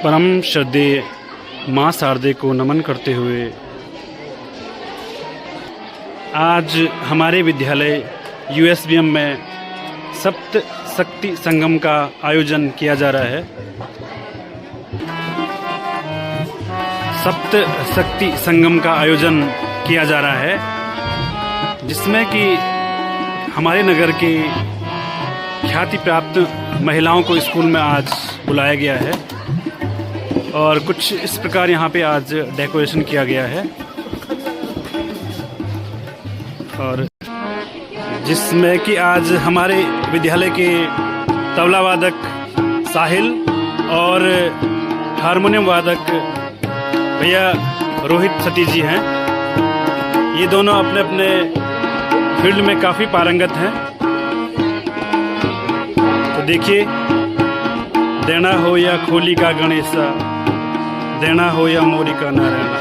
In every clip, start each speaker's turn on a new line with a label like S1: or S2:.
S1: परम श्रद्धेय माँ शारदे को नमन करते हुए आज हमारे विद्यालय यूएसबीएम में सप्त शक्ति संगम का आयोजन किया जा रहा है। सप्त शक्ति संगम का आयोजन किया जा रहा है, जिसमें कि हमारे नगर के ख्याति प्राप्त महिलाओं को स्कूल में आज बुलाया गया है और कुछ इस प्रकार यहाँ पे आज डेकोरेशन किया गया है, और जिसमें कि आज हमारे विद्यालय के तबला वादक साहिल और हारमोनियम वादक भैया रोहित सतीश जी हैं। ये दोनों अपने अपने फील्ड में काफ़ी पारंगत हैं। तो देखिए, देना हो या खोली का गणेशा, देना हो या मोरी का नारायणा।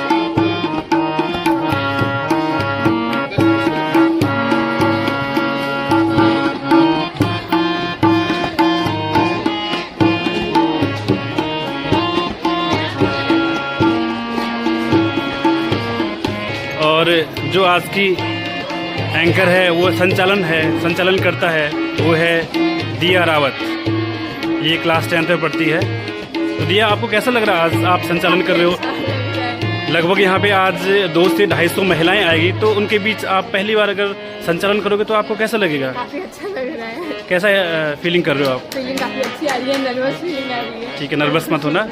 S1: और जो आज की एंकर है वो संचालन करता है वो है दिया रावत। ये क्लास 10th में पढ़ती है। तो दिया, आपको कैसा लग रहा है आज आप संचालन कर रहे हो? लगभग यहाँ पे आज 200 से 250 महिलाएं आएगी, तो उनके बीच आप पहली बार अगर संचालन करोगे तो आपको कैसा लगेगा?
S2: काफी अच्छा लग रहा है।
S1: कैसा फीलिंग कर रहे हो आप?
S2: फीलिंग काफी अच्छी आ रही है, नर्वस फीलिंग आ रही है।
S1: ठीक है, नर्वस मत होना।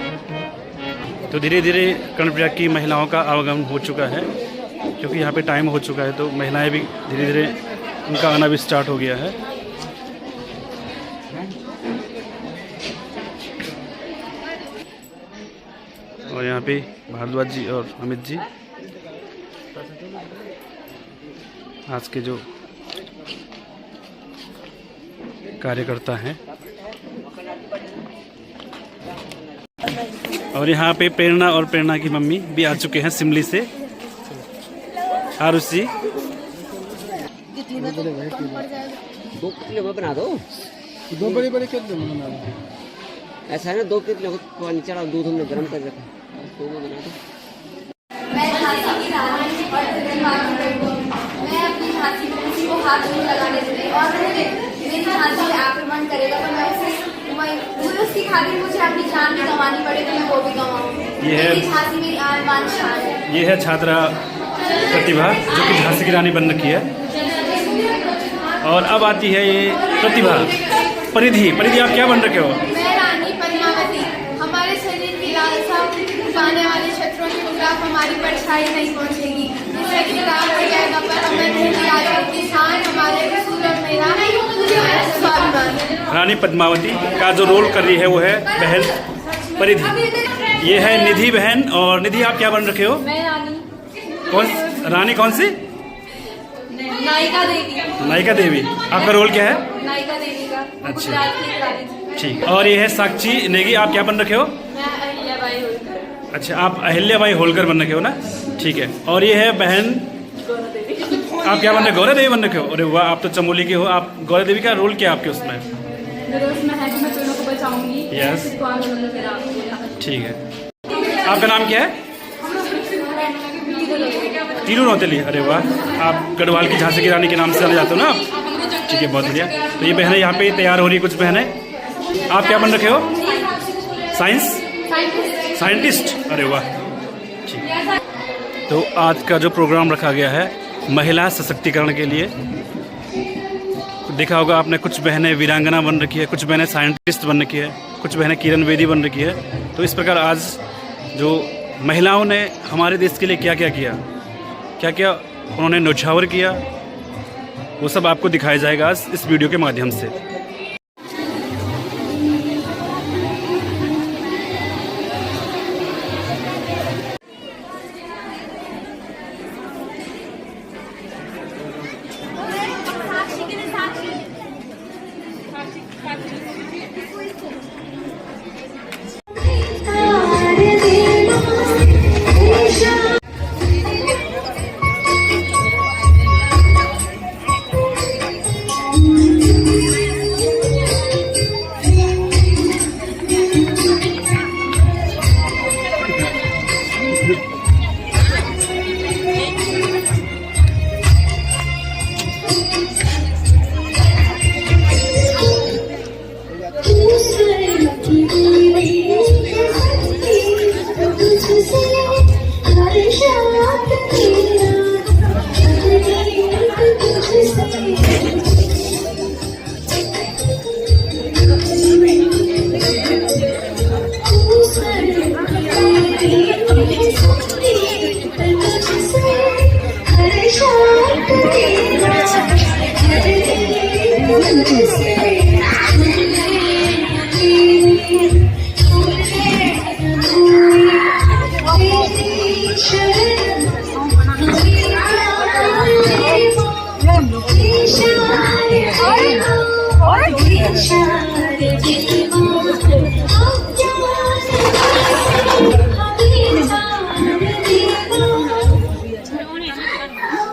S1: तो धीरे धीरे कर्णप्रयाग की महिलाओं का आवागमन हो चुका है, क्योंकि यहाँ पे टाइम हो चुका है, तो महिलाएं भी धीरे धीरे उनका आना भी स्टार्ट हो गया है। और यहाँ पे भारद्वाज जी और अमित जी आज के जो कार्यकर्ता हैं। और यहाँ पे प्रेरणा और प्रेरणा की मम्मी भी आ चुके हैं सिमली से। आरुषि,
S3: 2 किलो बना दो।
S4: 2 बड़े कितने बना दो?
S3: ऐसा है ना, 2 किलो को नीचे डाल, दूध हमने गर्म कर रखा है, तो वो बना दो।
S5: मैं झांसी की रानी और मैं अपनी झांसी को किसी को हाथ नहीं लगाने दूंगी, और मेरी झांसी पे आक्रमण करेगा तो मैं उसकी खातिर मुझे अपनी जान भी गंवानी पड़े तो मैं वो भी गंवाऊंगी। मेरी झांसी मेरी आन बान शान है।
S1: ये है छात्रा प्रतिभा, जो कि झांसी की रानी बन रखी है। और अब आती है ये प्रतिभा। परिधि, आप क्या बन रखे हो?
S5: मैं रानी पद्मावती। हमारे शरीर की लालसा पाने वाले शत्रुओं के खिलाफ हमारी परछाई नहीं पहुंचेगी। इससे खिलाफ हो जाएगा पर हमें राजपूत की शान, हमारे रसूल और मेरा स्वाभिमान।
S1: रानी पद्मावती का जो रोल कर रही है वो है बहन परिधि। ये है निधि बहन। और निधि, आप क्या बन रखे हो?
S2: मैं
S1: रानी कौन सी?
S2: नायिका देवी।
S1: नायिका देवी। आपका रोल क्या है?
S2: नायिका देवी का।
S1: अच्छा,
S2: गुजरात की रानी।
S1: ठीक। और ये है साक्षी नेगी। आप क्या बन रखे हो?
S2: मैं अहिल्याबाई होलकर।
S1: अच्छा, आप अहिल्याबाई होलकर बन रखे हो ना? ठीक है। और ये है बहन, आप क्या बन रहे? गौरा देवी बन रखे हो। अरे वाह, आप तो चमोली के हो। आप गौरा देवी का रोल क्या आपके उसमें?
S2: मेरे उसमें है कि मैं दोनों को बचाऊंगी।
S1: यस, ठीक है। आपका नाम क्या है? तीनों नौतेली। अरे वाह, आप गढ़वाल की झांसी की रानी के नाम से जाने जाते हो ना आप? ठीक है, बहुत बढ़िया। तो ये बहनें यहाँ पे तैयार हो रही है, कुछ बहनें। आप क्या बन रखे हो? साइंटिस्ट। अरे वाह, ठीक। तो आज का जो प्रोग्राम रखा गया है महिला सशक्तिकरण के लिए, देखा होगा आपने, कुछ बहनें वीरांगना बन रखी है, कुछ बहनें साइंटिस्ट बन रखी है, कुछ बहनें किरण बेदी बन रखी है। तो इस प्रकार आज जो महिलाओं ने हमारे देश के लिए क्या क्या किया, क्या क्या उन्होंने न्यौछावर किया, वो सब आपको दिखाया जाएगा आज इस वीडियो के माध्यम से।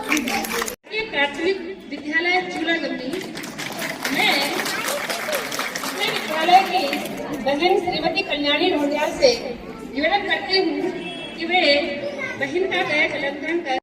S6: ये प्राथमिक विद्यालय चूड़ागंदी मैं अपने विद्यालय की बहन श्रीमती कल्याणी ढोडियाल से निवेदन करती हूँ कि वे बहन का बैग अलंकरण कर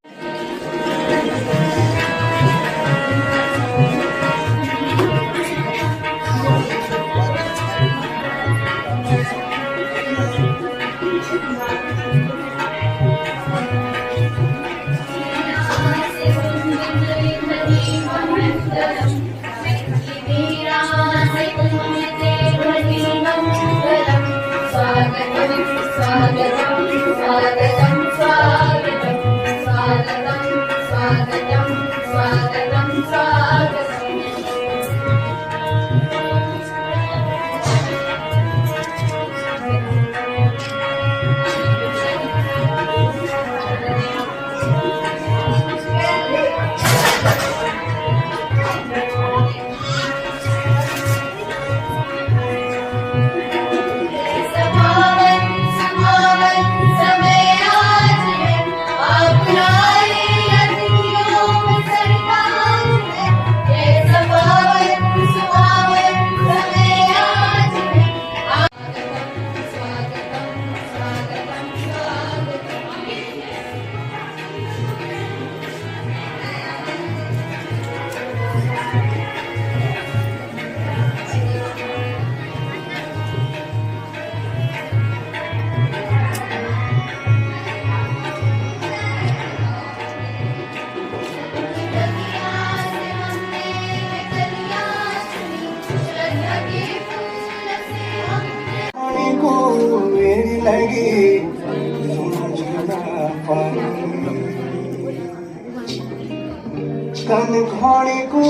S7: कन घोड़ी को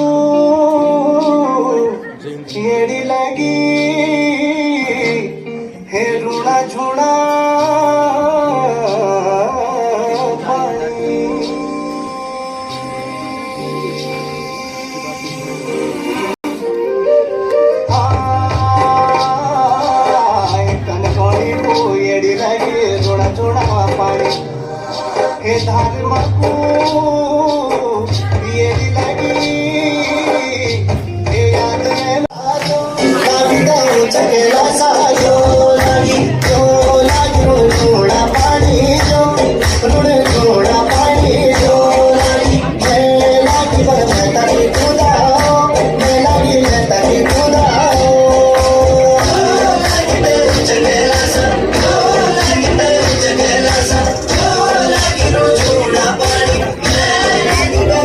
S7: छेड़ी लगी हे रूड़ा झूड़ा कन घोड़ी को एड़ी लगी रूड़ा झूड़ा पानी हे धार मकू चकेला साजो लगी जो लागी थोड़ा पानी जो थोड़ा पानी जो लगी लागी बरसात की खुदा लागी बरसात की खुदा चकेला सा लागी चकेला सा लागी थोड़ा पानी लागी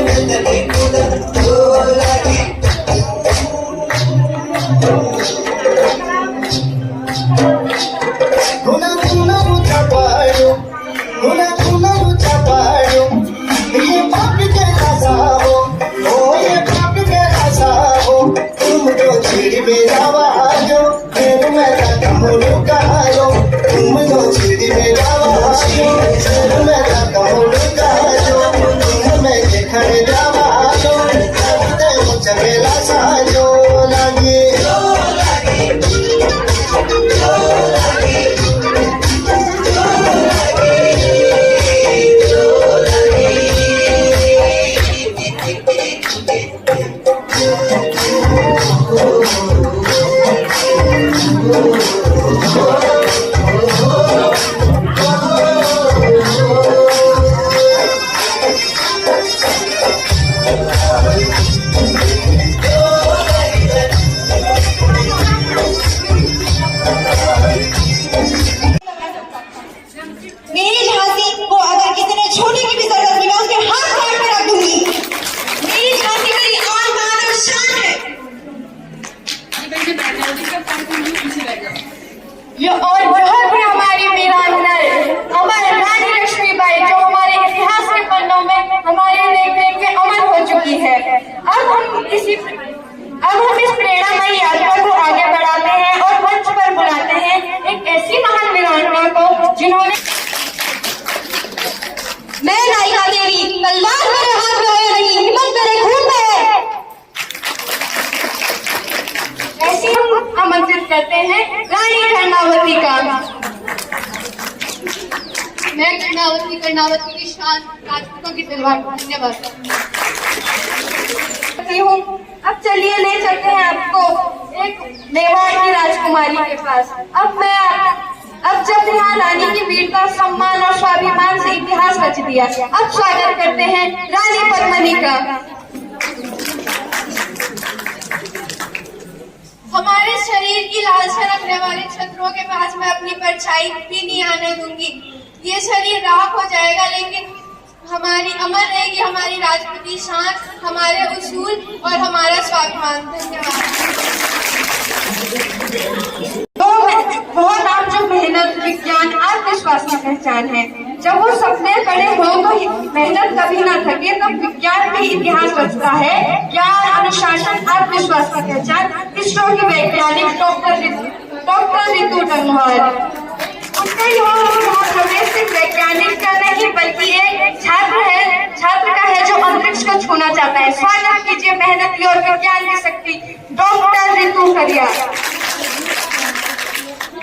S7: बरसात की खुदा लागी
S5: ये और बहुत भी हमारी वीरांगना अमर रानी लक्ष्मीबाई जो हमारे इतिहास के पन्नों में हमारे देख देख के अमर हो चुकी है। अब
S8: अब हम इस प्रेरणामयी यात्रा को आगे बढ़ाते हैं और मंच पर बुलाते हैं एक ऐसी महान वीरांगना को जिन्होंने मैं नायिका देवी तलवार मेरे हाथ में है नहीं, हिम्मत मेरे खून में है, ऐसी हम आमंत्रित करते हैं रानी कर्णावती का। मैं कर्णावती की शान राजपूतों की तलवार। धन्यवाद। अब चलिए ले चलते हैं आपको एक मेवाड़ की राजकुमारी के पास। अब जब यहाँ रानी की वीरता, सम्मान और स्वाभिमान से इतिहास रच दिया, अब स्वागत करते हैं रानी पद्मिनी का।
S5: हमारे शरीर की लालसा रखने वाले शत्रुओं के पास मैं अपनी परछाई भी नहीं आने दूंगी। ये शरीर राख हो जाएगा, लेकिन हमारी अमर रहेगी हमारी राजपूती शान, हमारे उसूल और हमारा स्वाभिमान। धन्यवाद।
S8: वो नाम जो मेहनत, विज्ञान, आत्मविश्वास की पहचान है। जब वो सपने खड़े हो तो मेहनत कभी ना थके, तब विज्ञान भी इतिहास रचता है। ज्ञान, अनुशासन, आत्मविश्वास की पहचान इसरो की वैज्ञानिक डॉक्टर रितु डंगवाल। उसका प्रवेश सिर्फ वैज्ञानिक का नहीं बल्कि एक छात्र का है जो अंतरिक्ष को छूना चाहता है। स्वागत कीजिए मेहनती और विज्ञान की शक्ति डॉक्टर रितु करिया।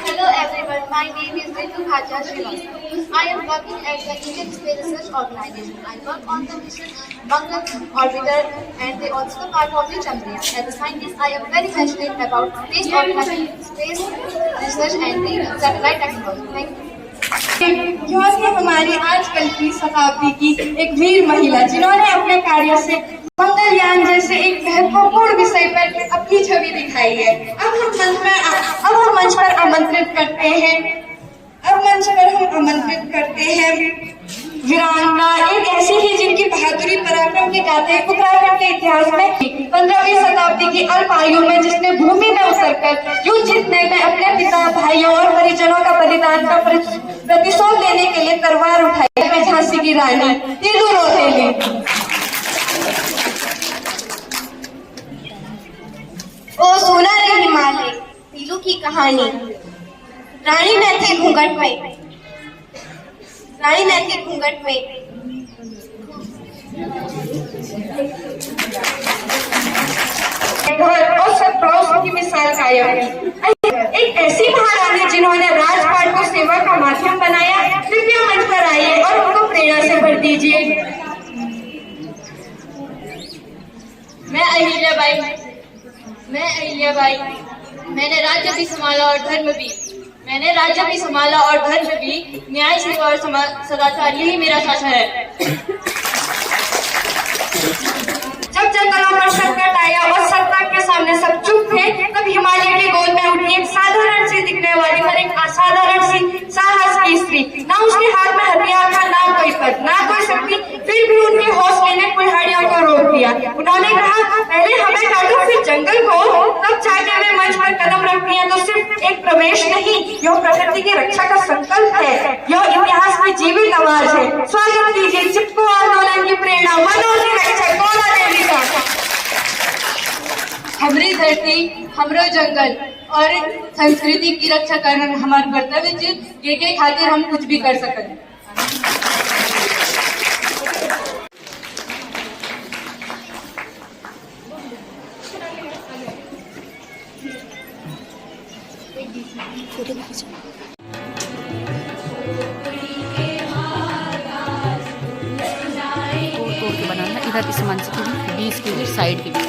S5: Hello everyone, my name is Ritu Bhatia Srivastava. I am working at the Indian Space Research Organization. I work on the mission Mangal Orbiter and they also part of the Chandrayaan. As a scientist, I am very passionate about space organization, space research and the satellite technology. Thank you.
S8: जो कि हमारी आजकल की शताब्दी की एक वीर महिला जिन्होंने अपने कार्य से मंगलयान जैसे एक महत्वपूर्ण विषय पर अपनी छवि दिखाई है। अब हम मंच पर आमंत्रित करते हैं वीरांगना, एक ऐसी ही जिनकी बहादुरी, पराक्रम की गाथाएं उत्तराखंड के इतिहास में 15वीं शताब्दी की अल्प आयु में जिसने भूमि में उतरकर युद्ध जीतने में अपने पिता, भाइयों और परिजनों का बलिदान का प्रतिशोध लेने के लिए तलवार उठाई है, झांसी की रानी तीलू रोतेली।
S5: ओ सुना रे हिमालय, तीलू की कहानी। रानी ने थी घूंघट में
S8: और सद्भाव की मिसाल कायम की एक ऐसी महारानी जिन्होंने राजपाट को सेवा का माध्यम बनाया। कृपया मंच पर आइए और उनको प्रेरणा से भर दीजिए।
S2: मैं अहिल्याबाई, मैंने राज्य भी संभाला और धर्म भी, न्याय, सेवा और सदाचार यही मेरा शासन है।
S8: जब जंगलों पर संकट आया और सत्ता के सामने सब चुप थे, तब हिमालय की गोद में उठी एक साधारण सी दिखने वाली पर एक असाधारण सी साहस की स्त्री। ना उसके हाथ में हथियार था, ना कोई पद, ना कोई शक्ति, फिर भी उनके हौसले ने कुल्हाड़ियों को रोक दिया। उन्होंने कहा, पहले हमें काटो फिर जंगल को, तब जाके वे मंच पर कदम रखती है तो सिर्फ एक प्रवेश नहीं, यह प्रकृति की रक्षा का संकल्प है, यह इतिहास में जीवित आवाज है। स्वागत कीजिए चिपको आंदोलन की प्रेरणा, वनों की रक्षा गोला देवी का।
S2: हमरी धरती, हमरो जंगल और संस्कृति की रक्षा करना हमारा कर्तव्य है। के खातिर हम कुछ भी कर सकते हैं।
S9: तोड़ के बनाना इधर इस मंच के बीच के लिए साइड के बीच।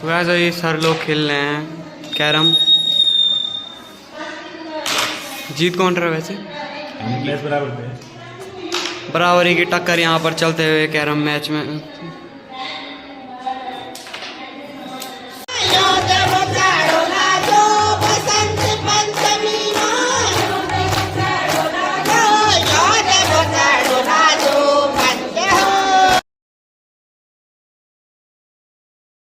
S10: वैसे ही सर लोग खेल रहे हैं कैरम। जीत कौन रहा है वैसे?
S1: मैच बराबर पे है।
S10: बराबरी की टक्कर यहाँ पर चलते हुए कैरम मैच में।